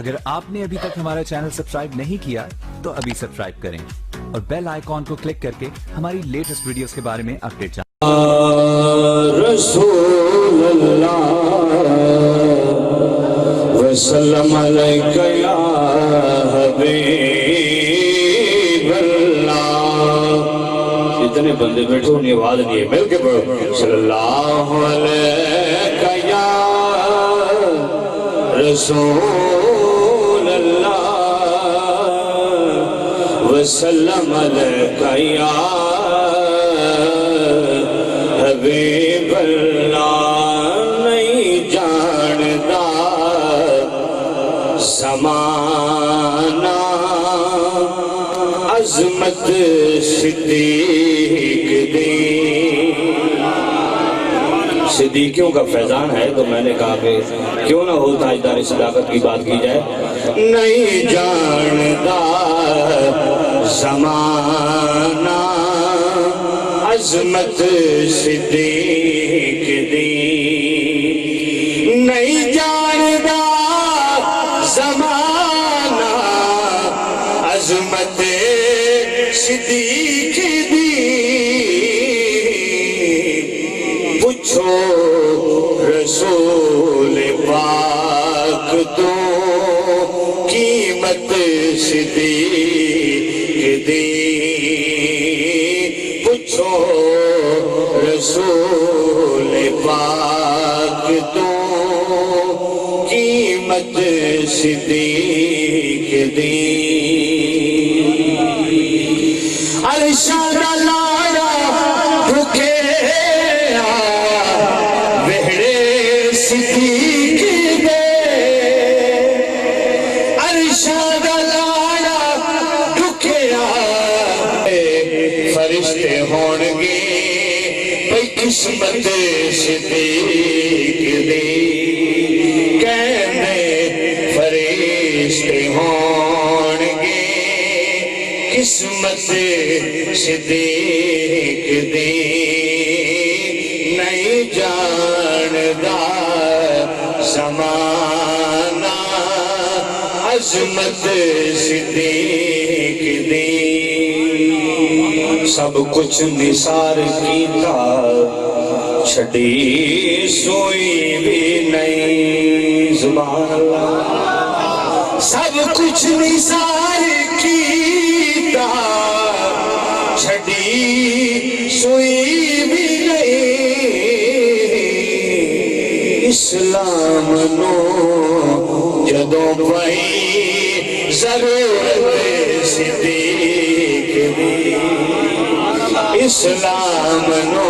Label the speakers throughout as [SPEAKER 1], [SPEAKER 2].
[SPEAKER 1] اگر آپ نے ابھی تک ہمارا چینل سبسکرائب نہیں کیا تو ابھی سبسکرائب کریں اور بیل آئیکن کو کلک کر کے ہماری لیٹسٹ ویڈیوز کے بارے میں اپڈیٹ جانیں۔
[SPEAKER 2] رسول اللہ وسلم علیک یا حبیب اللہ۔ اتنے بندے بیٹھے انہیں آواز نہیں ہے، مل کے پڑھو صلی اللہ علیک یا رسول اللہ وسلم علیک یا حبیب اللہ۔ نہیں جاندا زمانہ عظمت صدیق دی۔ صدیقیوں کا فیضان ہے تو میں نے کہا کہ کیوں نہ ہو تاجدار صداقت کی بات کی جائے۔ نہیں جاندا زمانہ عظمت صدیق دی۔ نہیں جاندا زمانہ عظمت صدیق دی۔ پوچھو رسول پاک تو قیمت صدیق دی۔ پوچھو رسول پاک تو قیمت صدیق دی۔ ارشاد لارا بھکے وہڑے صدیق دے۔ ارشاد لارا بھکے فرشتے ہون گے بھئی قسمت صدیق دی۔ کہنے فرشتے ہون گے قسمت صدیق دی۔ نہیں جاندا زمانہ عظمت صدیق دی۔ سب کچھ نثار کیتا چھڑی سوئی بھی نہیں۔ سبحان اللہ۔ سب کچھ نثار کیتا چھڑی سوئی بھی نہیں۔ اسلام نو جدوں پئی ضرورت صدیق دی۔ اسلام نو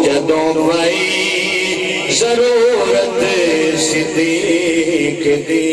[SPEAKER 2] جدوں پئی ضرورت صدیق دی۔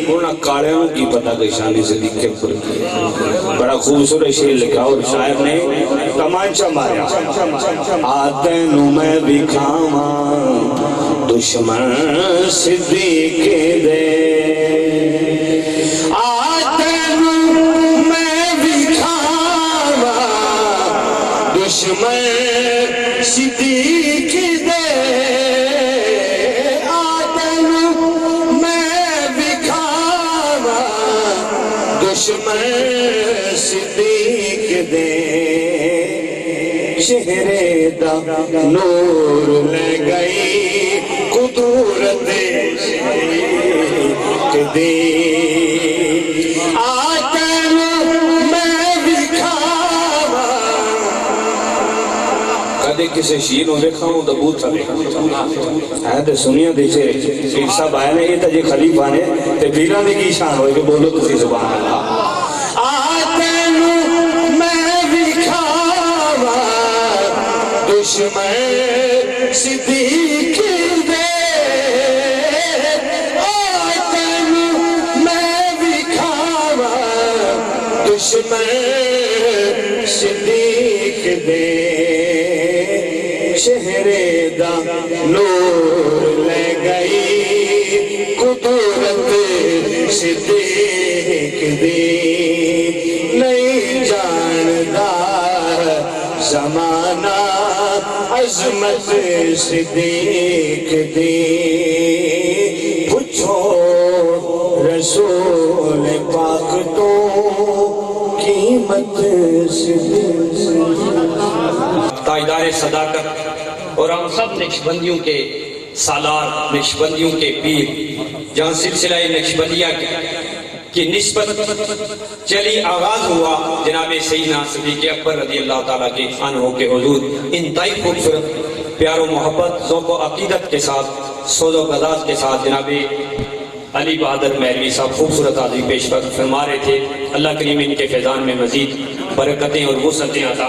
[SPEAKER 2] انہاں کالیاں کی پتہ کہ شان صدیق کے اوپر بڑا خوبصورت شعر لکھا اور شاعر نے تمانچہ ماریا۔ آتینو میں بھی کھاواں دشمن صدیق دے۔ آتینو میں بھی کھاواں دشمن صدیق دے۔ آتینو میں بھی کھاواں دشمن صدیق دے۔ چہرے دا نور لے گئی قدرت صدیق دی۔ آتینو میں بھی کھاواں۔ کدے کسے شیر ہوں دیکھا ہوں دبوت سا دیکھا ہے تے سنیا دے چھے ایک صاحب آئے نے یہ تجھے خلیفہ نے تے بیران دے کی شان ہوئے کہ بولو تسی سبحان اللہ۔ آتینو میں بھی کھاواں دشمن صدیق دے۔ آتینو میں بھی کھاواں دشمن صدیق دے۔ چہرے دا نور لے گئی قدرت صدیق دی۔ نہیں جاندا زمانہ عظمت صدیق دی۔ رسول پاک تو قیمت سے
[SPEAKER 3] تاجدار صداقت اور ہم سب نقشبندیوں کے سالار، نقشبندیوں کے پیر، جہاں سلسلہ نقشبندیہ کی نسبت چلی آغاز ہوا جناب سیدنا صدیق اکبر رضی اللہ تعالیٰ کے عنہ کے حضور انتہائی خوبصورت پیار و محبت، ذوق و عقیدت کے ساتھ، سوز و غضاض کے ساتھ جناب علی بہادر مہروی صاحب خوبصورت آدمی پیش فرما رہے تھے۔ اللہ کریم ان کے فیضان میں مزید برکتیں اور وسعتیں عطا